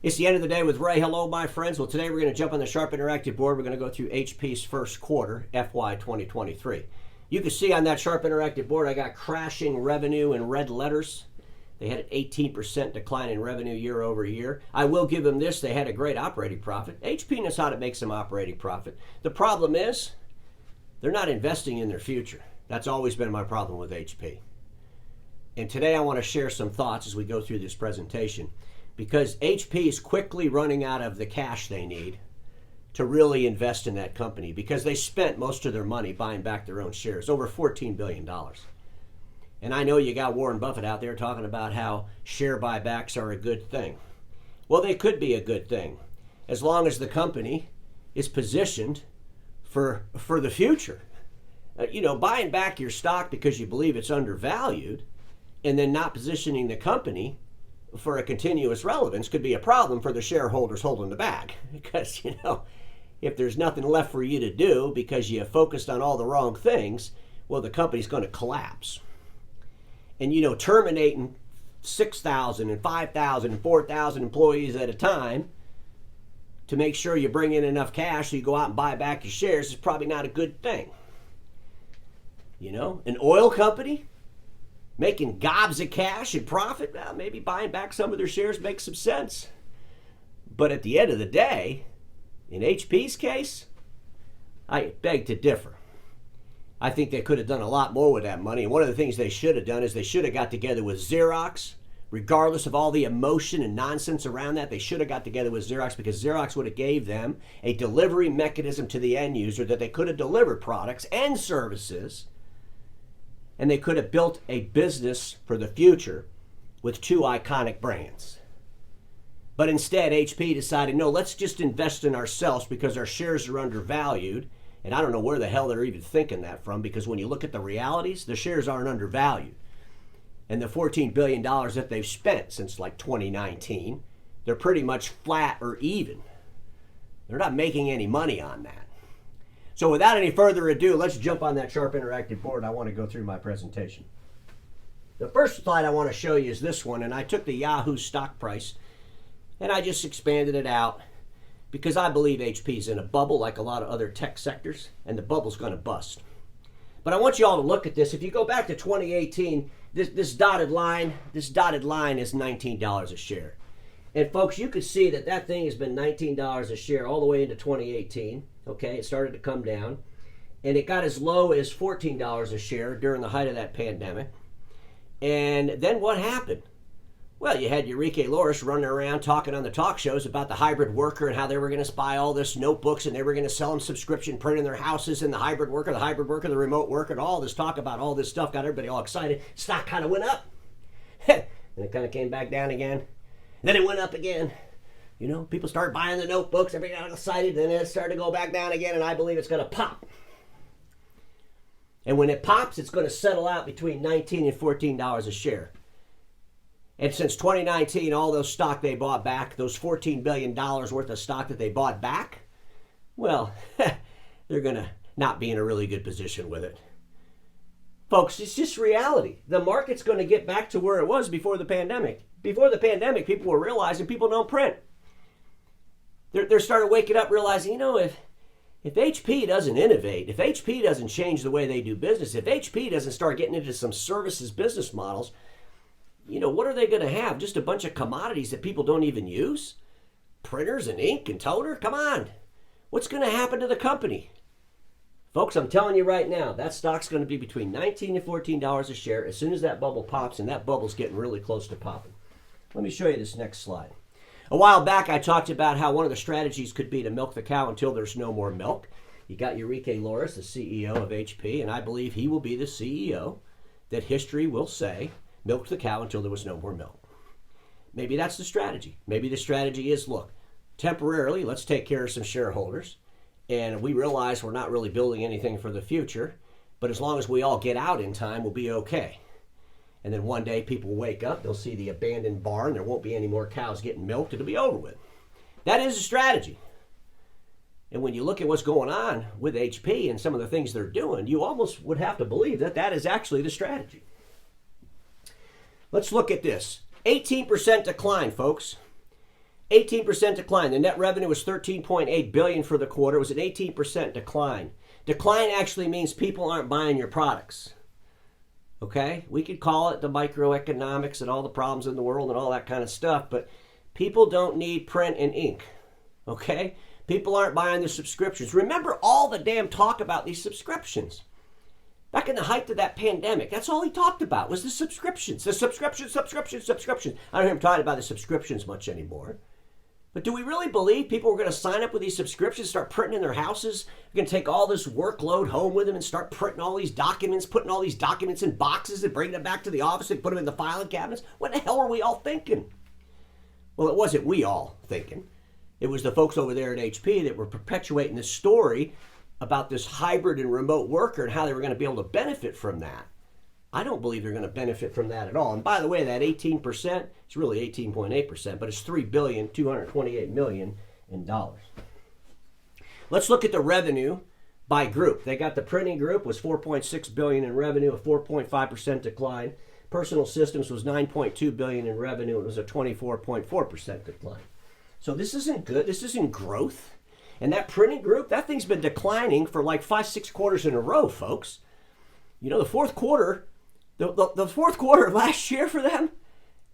It's the end of the day with Ray. Hello, my friends. Well, today we're going to jump on the Sharp Interactive board. We're going to go through HP's first quarter, FY 2023. You can see on that Sharp Interactive board, I got crashing revenue in red letters. They had an 18% decline in revenue year over year. I will give them this. They had a great operating profit. HP knows how to make some operating profit. The problem is they're not investing in their future. That's always been my problem with HP. And today I want to share some thoughts as we go through this presentation, because HP is quickly running out of the cash they need to really invest in that company, because they spent most of their money buying back their own shares, over $14 billion. And I know you got Warren Buffett out there talking about how share buybacks are a good thing. Well, they could be a good thing as long as the company is positioned for the future. Buying back your stock because you believe it's undervalued and then not positioning the company for a continuous relevance could be a problem for the shareholders holding the bag. Because, if there's nothing left for you to do because you focused on all the wrong things, well, the company's going to collapse. And, terminating 6,000 and 5,000 and 4,000 employees at a time to make sure you bring in enough cash so you go out and buy back your shares is probably not a good thing. An oil company making gobs of cash and profit, well, maybe buying back some of their shares makes some sense. But at the end of the day, in HP's case, I beg to differ. I think they could have done a lot more with that money. And one of the things they should have done is they should have got together with Xerox. Regardless of all the emotion and nonsense around that, they should have got together with Xerox, because Xerox would have gave them a delivery mechanism to the end user that they could have delivered products and services, and they could have built a business for the future with two iconic brands. But instead, HP decided, no, let's just invest in ourselves because our shares are undervalued. And I don't know where the hell they're even thinking that from, because when you look at the realities, the shares aren't undervalued. And the $14 billion that they've spent since like 2019, they're pretty much flat or even. They're not making any money on that. So without any further ado, let's jump on that Sharp Interactive board. I want to go through my presentation. The first slide I want to show you is this one, and I took the Yahoo stock price and I just expanded it out because I believe HP is in a bubble like a lot of other tech sectors, and the bubble's going to bust. But I want you all to look at this. If you go back to 2018, this dotted line is $19 a share. And folks, you can see that thing has been $19 a share all the way into 2018. Okay, it started to come down, and it got as low as $14 a share during the height of that pandemic. And then what happened? Well, you had Enrique Loris running around talking on the talk shows about the hybrid worker and how they were going to spy all this notebooks and they were going to sell them subscription print in their houses, and the hybrid worker, the remote worker, and all this talk about all this stuff got everybody all excited. Stock kind of went up. And it kind of came back down again. And then it went up again. People started buying the notebooks, everybody got excited, then it started to go back down again, and I believe it's going to pop. And when it pops, it's going to settle out between $19 and $14 a share. And since 2019, all those stock they bought back, those $14 billion worth of stock that they bought back, well, they're going to not be in a really good position with it. Folks, it's just reality. The market's going to get back to where it was before the pandemic. Before the pandemic, people were realizing people don't print. They're starting waking up realizing, if HP doesn't innovate, if HP doesn't change the way they do business, if HP doesn't start getting into some services business models, what are they going to have? Just a bunch of commodities that people don't even use? Printers and ink and toner? Come on. What's going to happen to the company? Folks, I'm telling you right now, that stock's going to be between $19 and $14 a share as soon as that bubble pops, and that bubble's getting really close to popping. Let me show you this next slide. A while back, I talked about how one of the strategies could be to milk the cow until there's no more milk. You got Enrique Loris, the CEO of HP, and I believe he will be the CEO that history will say milked the cow until there was no more milk. Maybe that's the strategy. Maybe the strategy is, look, temporarily, let's take care of some shareholders, and we realize we're not really building anything for the future, but as long as we all get out in time, we'll be okay. And then one day people wake up, they'll see the abandoned barn, there won't be any more cows getting milked, it'll be over with. That is a strategy. And when you look at what's going on with HP and some of the things they're doing, you almost would have to believe that that is actually the strategy. Let's look at this. 18% decline, folks. 18% decline. The net revenue was $13.8 billion for the quarter. It was an 18% decline. Decline actually means people aren't buying your products. Okay? We could call it the microeconomics and all the problems in the world and all that kind of stuff, but people don't need print and ink. Okay? People aren't buying the subscriptions. Remember all the damn talk about these subscriptions. Back in the height of that pandemic, that's all he talked about was the subscriptions. The subscriptions. I don't hear him talking about the subscriptions much anymore. But do we really believe people are going to sign up with these subscriptions, start printing in their houses? They're going to take all this workload home with them and start printing all these documents, putting all these documents in boxes and bringing them back to the office and put them in the filing cabinets? What the hell are we all thinking? Well, it wasn't we all thinking. It was the folks over there at HP that were perpetuating this story about this hybrid and remote worker and how they were going to be able to benefit from that. I don't believe they're going to benefit from that at all. And by the way, that 18%, it's really 18.8%, but it's $3.228 billion in dollars. Let's look at the revenue by group. They got the printing group was $4.6 billion in revenue, a 4.5% decline. Personal systems was $9.2 billion in revenue. It was a 24.4% decline. So this isn't good. This isn't growth. And that printing group, that thing's been declining for like 5-6 quarters in a row, folks. You know, the fourth quarter of last year for them,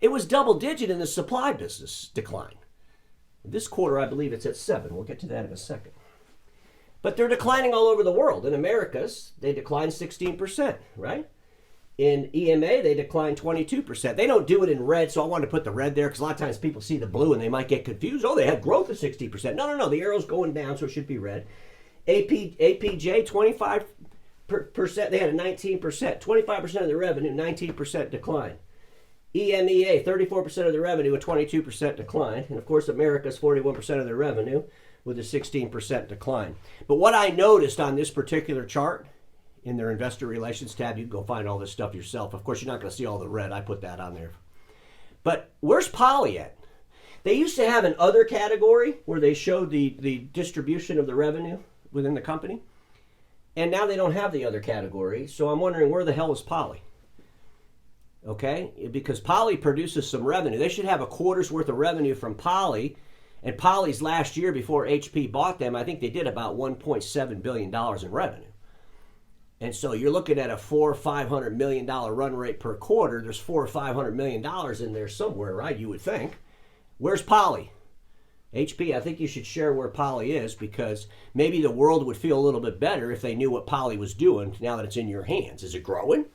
it was double digit in the supply business decline. This quarter, I believe it's at 7. We'll get to that in a second. But they're declining all over the world. In Americas, they declined 16%, right? In EMA, they declined 22%. They don't do it in red, so I wanted to put the red there because a lot of times people see the blue and they might get confused. Oh, they had growth of 60%. No. The arrow's going down, so it should be red. APJ, 25%. They had a 19%. 25% of the revenue, 19% decline. EMEA, 34% of the revenue, a 22% decline. And of course, America's 41% of their revenue with a 16% decline. But what I noticed on this particular chart, in their investor relations tab, you can go find all this stuff yourself. Of course, you're not going to see all the red. I put that on there. But where's Poly at? They used to have an other category where they showed the distribution of the revenue within the company. And now they don't have the other category. So I'm wondering, where the hell is Poly? Okay? Because Poly produces some revenue. They should have a quarter's worth of revenue from Poly. And Poly's last year, before HP bought them, I think they did about $1.7 billion in revenue. And so you're looking at a $400 or $500 million run rate per quarter. There's $400 or $500 million in there somewhere, right? You would think. Where's Poly? HP, I think you should share where Poly is, because maybe the world would feel a little bit better if they knew what Poly was doing now that it's in your hands. Is it growing?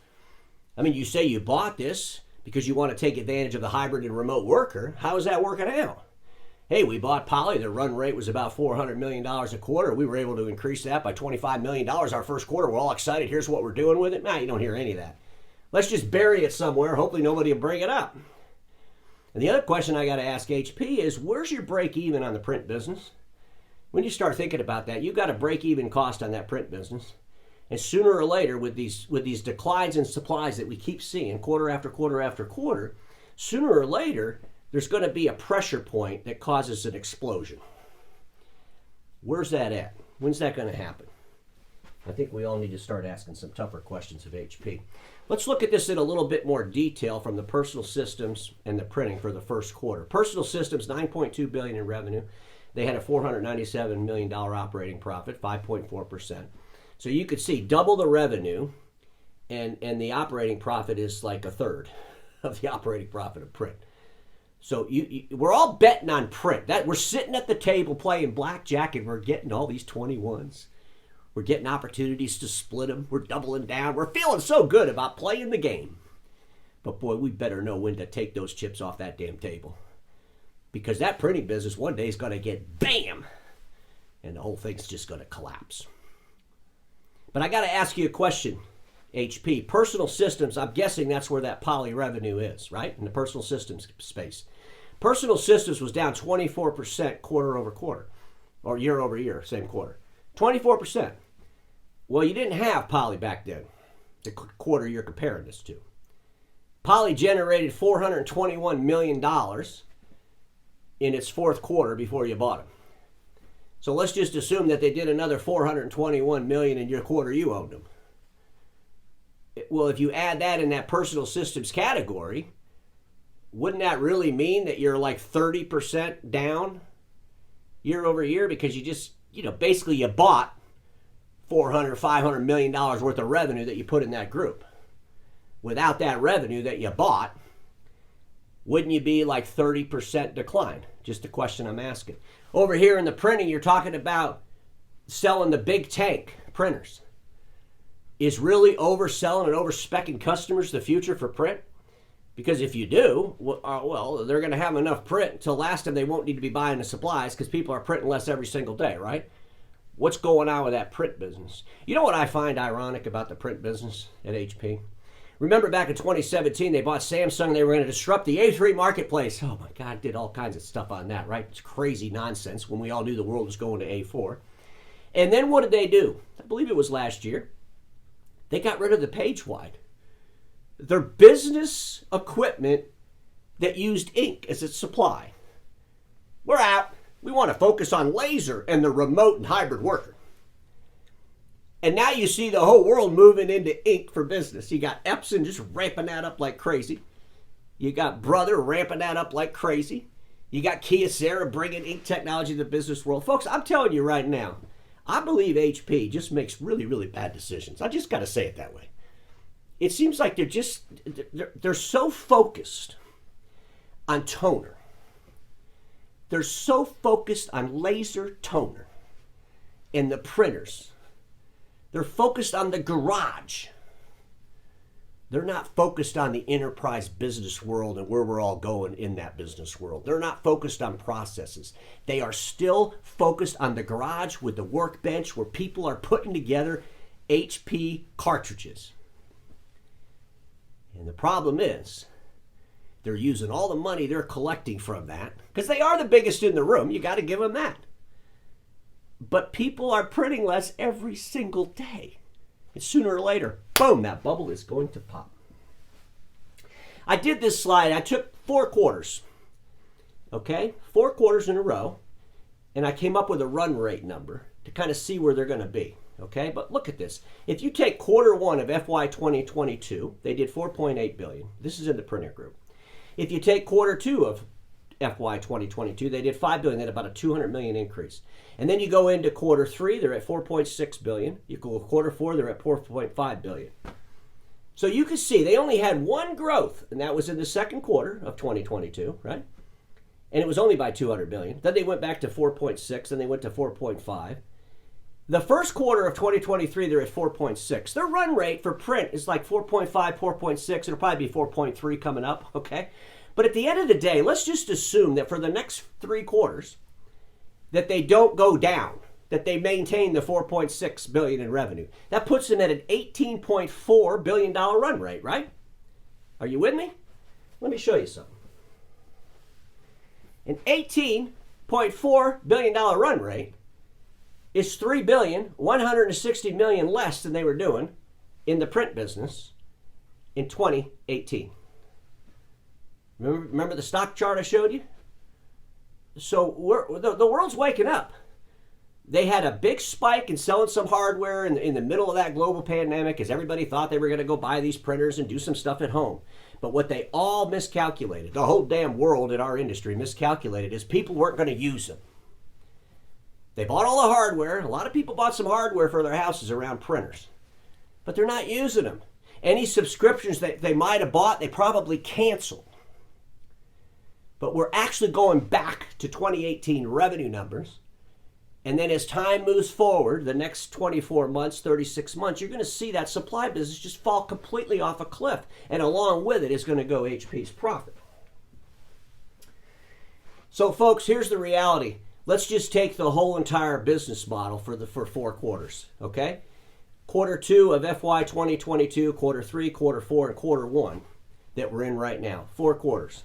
I mean, you say you bought this because you want to take advantage of the hybrid and remote worker. How is that working out? Hey, we bought Poly. The run rate was about $400 million a quarter. We were able to increase that by $25 million our first quarter. We're all excited. Here's what we're doing with it. Nah, you don't hear any of that. Let's just bury it somewhere. Hopefully nobody will bring it up. And the other question I got to ask HP is, where's your break even on the print business? When you start thinking about that, you've got a break even cost on that print business. And sooner or later, with these declines in supplies that we keep seeing quarter after quarter after quarter, sooner or later, there's going to be a pressure point that causes an explosion. Where's that at? When's that going to happen? I think we all need to start asking some tougher questions of HP. Let's look at this in a little bit more detail from the personal systems and the printing for the first quarter. Personal systems, $9.2 billion in revenue. They had a $497 million operating profit, 5.4%. So you could see double the revenue, and the operating profit is like a third of the operating profit of print. So we're all betting on print. That we're sitting at the table playing blackjack, and we're getting all these 21s. We're getting opportunities to split them. We're doubling down. We're feeling so good about playing the game. But boy, we better know when to take those chips off that damn table. Because that printing business one day is going to get BAM! And the whole thing's just going to collapse. But I got to ask you a question, HP. Personal systems, I'm guessing that's where that Poly revenue is, right? In the personal systems space. Personal systems was down 24% quarter over quarter, or year over year, same quarter. 24%. Well, you didn't have Poly back then, the quarter you're comparing this to. Poly generated $421 million in its fourth quarter before you bought them. So let's just assume that they did another $421 million in your quarter you owned them. Well, if you add that in that personal systems category, wouldn't that really mean that you're like 30% down year over year? Because you just, basically you bought $400, $500 million worth of revenue that you put in that group. Without that revenue that you bought, wouldn't you be like 30% decline? Just a question I'm asking. Over here in the printing, you're talking about selling the big tank printers. Is really overselling and overspeccing customers the future for print? Because if you do, well, they're going to have enough print until last time they won't need to be buying the supplies because people are printing less every single day, right? What's going on with that print business? You know what I find ironic about the print business at HP? Remember back in 2017, they bought Samsung. They were going to disrupt the A3 marketplace. Oh my God, did all kinds of stuff on that, right? It's crazy nonsense when we all knew the world was going to A4. And then what did they do? I believe it was last year. They got rid of the page wide. Their business equipment that used ink as its supply. We're out. We want to focus on laser and the remote and hybrid worker. And now you see the whole world moving into ink for business. You got Epson just ramping that up like crazy. You got Brother ramping that up like crazy. You got Kyocera bringing ink technology to the business world. Folks, I'm telling you right now, I believe HP just makes really, really bad decisions. I just got to say it that way. It seems like they're so focused on toner. They're so focused on laser toner and the printers. They're focused on the garage. They're not focused on the enterprise business world and where we're all going in that business world. They're not focused on processes. They are still focused on the garage with the workbench where people are putting together HP cartridges. And the problem is, they're using all the money they're collecting from that, because they are the biggest in the room. You got to give them that. But people are printing less every single day. And sooner or later, boom, that bubble is going to pop. I did this slide. I took 4 quarters. Okay? 4 quarters in a row. And I came up with a run rate number to kind of see where they're going to be. Okay, but look at this. If you take quarter 1 of FY 2022, they did $4.8 billion. This is in the printer group. If you take quarter 2 of FY 2022, they did $5 billion. They had about a $200 million increase. And then you go into quarter 3, they're at $4.6 billion. You go to quarter 4, they're at $4.5 billion. So you can see they only had one growth, and that was in the second quarter of 2022, right? And it was only by $200 million. Then they went back to 4.6, and they went to 4.5. The first quarter of 2023, they're at 4.6. Their run rate for print is like 4.5, 4.6. It'll probably be 4.3 coming up, okay? But at the end of the day, let's just assume that for the next 3 quarters, that they don't go down, that they maintain the $4.6 billion in revenue. That puts them at an $18.4 billion run rate, right? Are you with me? Let me show you something. An $18.4 billion run rate is $3.160 billion less than they were doing in the print business in 2018. Remember the stock chart I showed you? So the world's waking up. They had a big spike in selling some hardware in the middle of that global pandemic as everybody thought they were going to go buy these printers and do some stuff at home. But what they all miscalculated, the whole damn world in our industry miscalculated, is people weren't going to use them. They bought all the hardware. A lot of people bought some hardware for their houses around printers. But they're not using them. Any subscriptions that they might have bought, they probably canceled. But we're actually going back to 2018 revenue numbers. And then as time moves forward, the next 24 months, 36 months, you're going to see that supply business just fall completely off a cliff. And along with it is going to go HP's profit. So folks, here's the reality. Let's just take the whole entire business model for 4 quarters, okay? Quarter 2 of FY 2022, quarter 3, quarter 4, and quarter 1 that we're in right now. 4 quarters.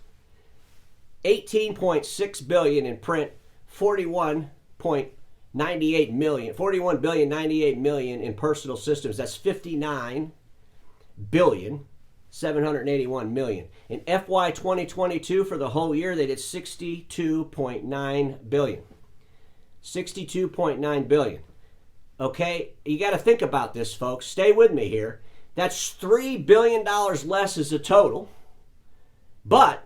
$18.6 billion in print, $41.98 million, $41.098 billion in personal systems. That's $59.781 billion. In FY 2022 for the whole year, they did $62.9 billion. $62.9 billion. Okay, you got to think about this, folks. Stay with me here. That's $3 billion less as a total, but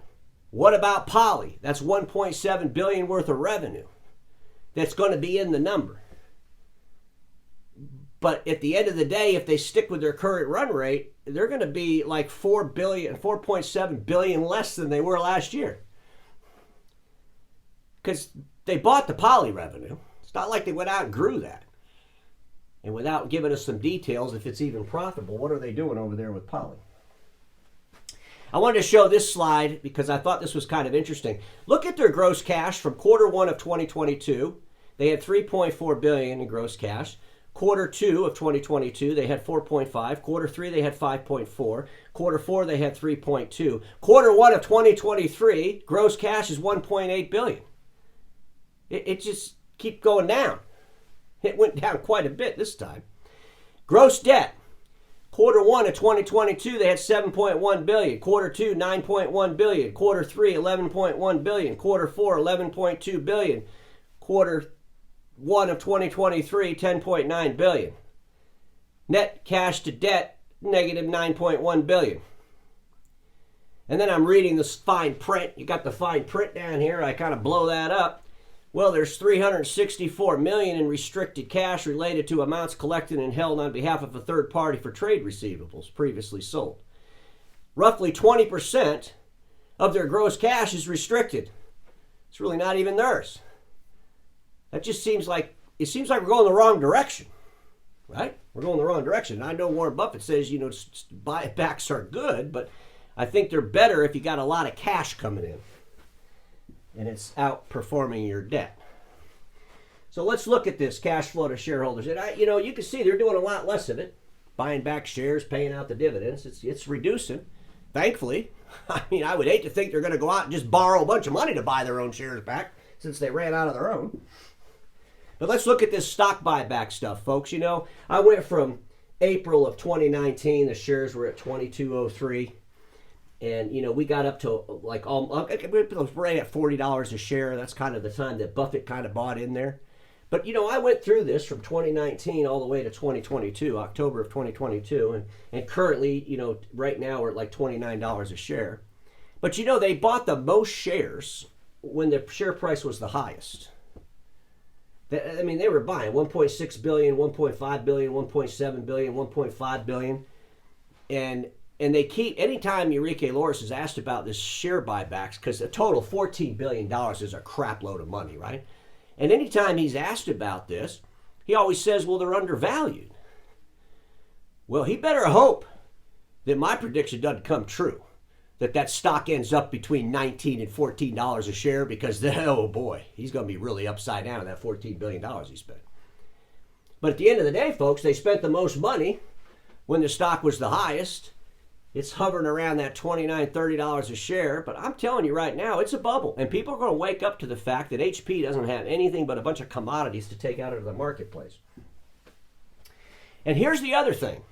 What about Poly? That's $1.7 billion worth of revenue that's going to be in the number. But at the end of the day, if they stick with their current run rate, they're going to be like $4.7 billion less than they were last year. Because they bought the Poly revenue. It's not like they went out and grew that. And without giving us some details, if it's even profitable, what are they doing over there with Poly? I wanted to show this slide because I thought this was kind of interesting. Look at their gross cash from quarter one of 2022. They had $3.4 billion in gross cash. Quarter two of 2022, they had 4.5. Quarter three, they had 5.4. Quarter four, they had 3.2. Quarter one of 2023, gross cash is $1.8 billion. It just keeps going down. It went down quite a bit this time. Gross debt. Quarter one of 2022, they had $7.1 billion. Quarter two, $9.1 billion. Quarter three, $11.1 billion. Quarter four, $11.2 billion. Quarter one of 2023, $10.9 billion. Net cash to debt, negative $9.1 billion. And then I'm reading this fine print. You got the fine print down here. I kind of blow that up. Well, there's $364 million in restricted cash related to amounts collected and held on behalf of a third party for trade receivables previously sold. Roughly 20% of their gross cash is restricted. It's really not even theirs. That just seems like we're going the wrong direction, right? We're going the wrong direction. And I know Warren Buffett says, buybacks are good, but I think they're better if you got a lot of cash coming in and it's outperforming your debt. So let's look at this cash flow to shareholders. And you can see they're doing a lot less of it, buying back shares, paying out the dividends. It's reducing, thankfully. I mean, I would hate to think they're going to go out and just borrow a bunch of money to buy their own shares back since they ran out of their own. But let's look at this stock buyback stuff, folks. I went from April of 2019, the shares were at 22.03. And, we got up to right at $40 a share. That's kind of the time that Buffett kind of bought in there. But, I went through this from 2019 all the way to 2022, October of 2022. And currently, right now we're at like $29 a share. But, they bought the most shares when the share price was the highest. They were buying 1.6 billion, 1.5 billion, 1.7 billion, 1.5 billion. And they keep, anytime Enrique Loris is asked about this share buybacks, because a total $14 billion is a crap load of money, right? And anytime he's asked about this, he always says, well, they're undervalued. Well, he better hope that my prediction doesn't come true, that stock ends up between $19 and $14 a share, because then, oh boy, he's going to be really upside down on that $14 billion he spent. But at the end of the day, folks, they spent the most money when the stock was the highest. It's hovering around that $29, $30 a share. But I'm telling you right now, it's a bubble. And people are going to wake up to the fact that HP doesn't have anything but a bunch of commodities to take out of the marketplace. And here's the other thing.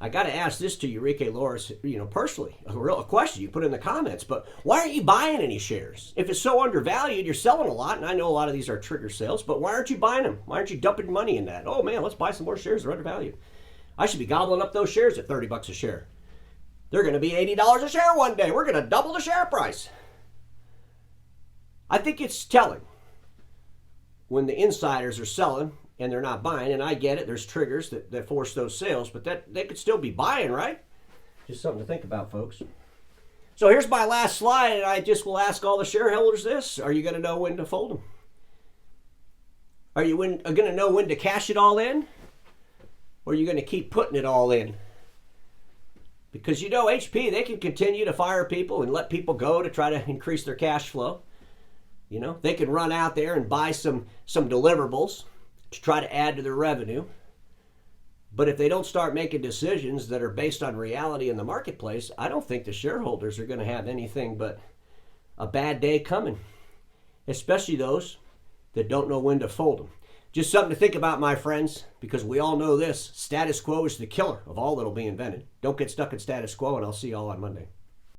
I got to ask this to Enrique Loris, personally, a real question you put in the comments. But why aren't you buying any shares? If it's so undervalued, you're selling a lot. And I know a lot of these are trigger sales. But why aren't you buying them? Why aren't you dumping money in that? Oh, man, let's buy some more shares. They're undervalued. I should be gobbling up those shares at $30 a share. They're going to be $80 a share one day. We're going to double the share price. I think it's telling when the insiders are selling and they're not buying. And I get it. There's triggers that force those sales. But that they could still be buying, right? Just something to think about, folks. So here's my last slide. And I just will ask all the shareholders this. Are you going to know when to fold them? Are you going to know when to cash it all in? Or are you going to keep putting it all in? Because HP, they can continue to fire people and let people go to try to increase their cash flow. They can run out there and buy some deliverables to try to add to their revenue. But if they don't start making decisions that are based on reality in the marketplace, I don't think the shareholders are going to have anything but a bad day coming. Especially those that don't know when to fold them. Just something to think about, my friends, because we all know this. Status quo is the killer of all that'll be invented. Don't get stuck in status quo, and I'll see you all on Monday.